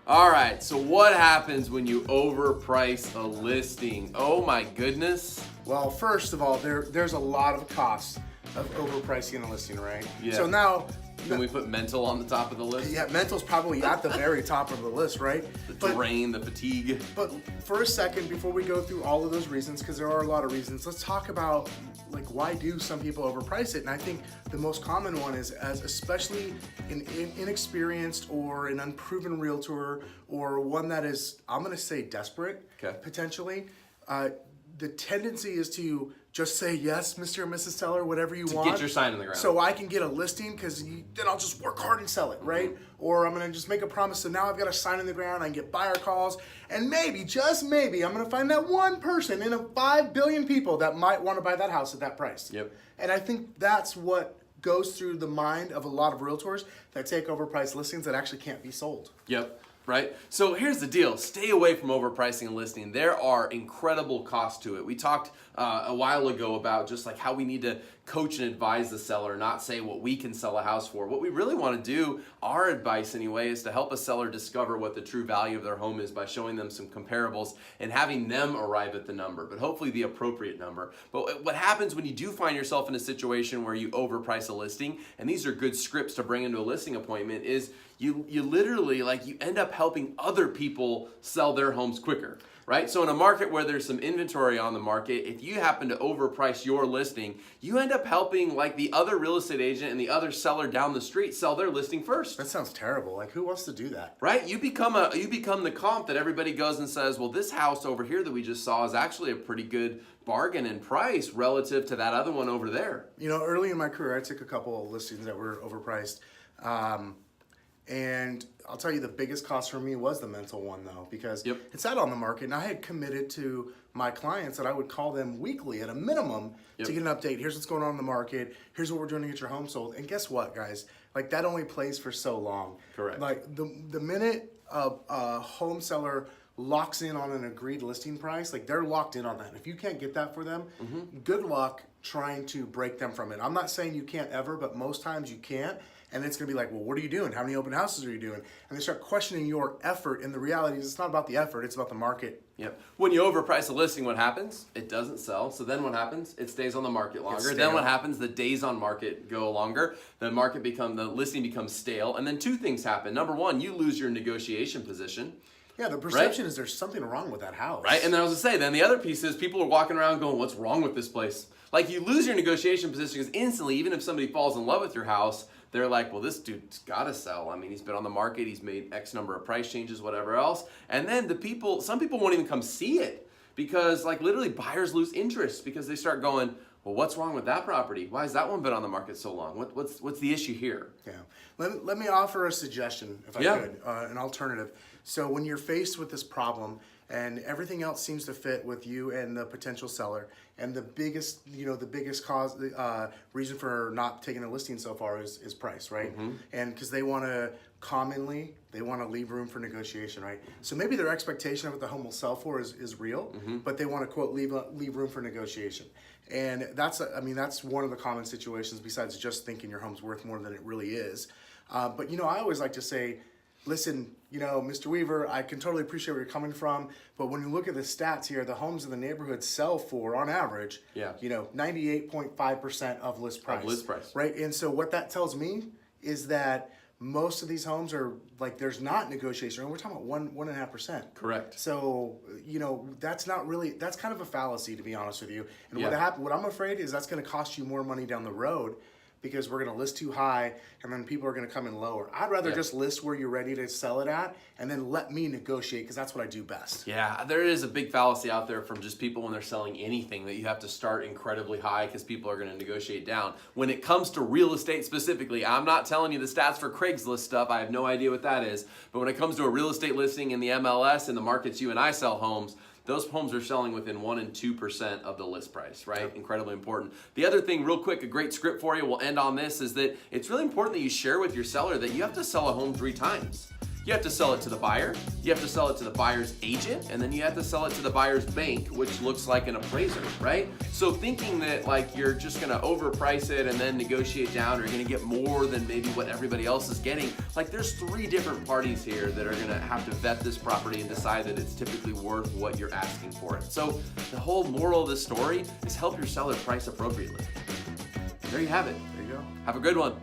All right, so what happens when you overprice a listing? Oh my goodness. Well, first of all, there's a lot of costs of overpricing a listing, right? Yeah. So now, Can we put mental on the top of the list? yeah, mental's probably at the very top of the list, right? The drain, the fatigue. But for a second, before we go through all of those reasons, because there are a lot of reasons, let's talk about like why do some people overprice it? And I think the most common one is as especially an inexperienced or an unproven realtor or one that is, I'm going to say desperate, potentially. The tendency is to just say yes, Mr. and Mrs. Seller, whatever you want. Get your sign in the ground. So I can get a listing because then I'll just work hard and sell it, right? Or I'm gonna just make a promise. So now I've got a sign in the ground. I can get buyer calls, and maybe, just maybe, I'm gonna find that one person in a 5 billion people that might want to buy that house at that price. Yep. And I think that's what goes through the mind of a lot of realtors that take overpriced listings that actually can't be sold. Yep. Right? So here's the deal. Stay away from overpricing a listing. There are incredible costs to it. We talked a while ago about just like how we need to coach and advise the seller, not say what we can sell a house for. What we really want to do, our advice anyway, is to help a seller discover what the true value of their home is by showing them some comparables and having them arrive at the number, but hopefully the appropriate number. But what happens when you do find yourself in a situation where you overprice a listing, and these are good scripts to bring into a listing appointment, is you literally, like, you end up helping other people sell their homes quicker, right? So in a market where there's some inventory on the market, if you happen to overprice your listing, you end up helping like the other real estate agent and the other seller down the street sell their listing first. That sounds terrible. Like, who wants to do that? Right? You become the comp that everybody goes and says, well, this house over here that we just saw is actually a pretty good bargain in price relative to that other one over there. You know, early in my career, I took a couple of listings that were overpriced. And I'll tell you, the biggest cost for me was the mental one, though, because it sat on the market, and I had committed to my clients that I would call them weekly at a minimum to get an update. Here's what's going on in the market. Here's what we're doing to get your home sold. And guess what, guys? Like, that only plays for so long. Correct. Like, the minute a home seller locks in on an agreed listing price, like, they're locked in on that. If you can't get that for them, good luck trying to break them from it. I'm not saying you can't ever, but most times you can't. And it's going to be like, well, what are you doing? How many open houses are you doing? And they start questioning your effort. And the reality is it's not about the effort. It's about the market. Yep. When you overprice a listing, what happens? It doesn't sell. So then what happens? It stays on the market longer. Then what happens? The days on market go longer. The listing becomes stale. And then two things happen. Number one, you lose your negotiation position. Yeah, the perception is there's something wrong with that house. Right? And then I was going to say, then the other piece is people are walking around going, what's wrong with this place? Like, you lose your negotiation position because instantly, even if somebody falls in love with your house, they're like, well, this dude's got to sell. I mean, he's been on the market. He's made X number of price changes, whatever else. And then some people won't even come see it because, like, literally buyers lose interest because they start going, well, what's wrong with that property? Why has that one been on the market so long? What's the issue here? Yeah. Let me offer a suggestion, if I could, an alternative. So when you're faced with this problem and everything else seems to fit with you and the potential seller, and the biggest reason for not taking a listing so far is price, right? And because they want to leave room for negotiation, right? So maybe their expectation of what the home will sell for is real, but they want to, quote, leave room for negotiation. And that's one of the common situations besides just thinking your home's worth more than it really is. But, I always like to say, listen, Mr. Weaver, I can totally appreciate where you're coming from, but when you look at the stats here, the homes in the neighborhood sell for, on average, 98.5% of list price. Right? And so what that tells me is that most of these homes are, like, there's not negotiation. And we're talking about 1.5%. Correct. So, that's kind of a fallacy, to be honest with you. And what I'm afraid is that's going to cost you more money down the road, because we're going to list too high and then people are going to come in lower. I'd rather just list where you're ready to sell it at and then let me negotiate, because that's what I do best. Yeah, there is a big fallacy out there from just people when they're selling anything that you have to start incredibly high because people are going to negotiate down. When it comes to real estate specifically, I'm not telling you the stats for Craigslist stuff. I have no idea what that is. But when it comes to a real estate listing in the MLS, in the markets you and I sell homes, those homes are selling within 1% and 2% of the list price, right? Yep. Incredibly important. The other thing, real quick, a great script for you, we'll end on this, is that it's really important that you share with your seller that you have to sell a home 3 times. You have to sell it to the buyer, you have to sell it to the buyer's agent, and then you have to sell it to the buyer's bank, which looks like an appraiser, right? So thinking that like you're just gonna overprice it and then negotiate down, or you're gonna get more than maybe what everybody else is getting, like there's 3 different parties here that are gonna have to vet this property and decide that it's typically worth what you're asking for it. So the whole moral of this story is help your seller price appropriately. There you have it. There you go. Have a good one.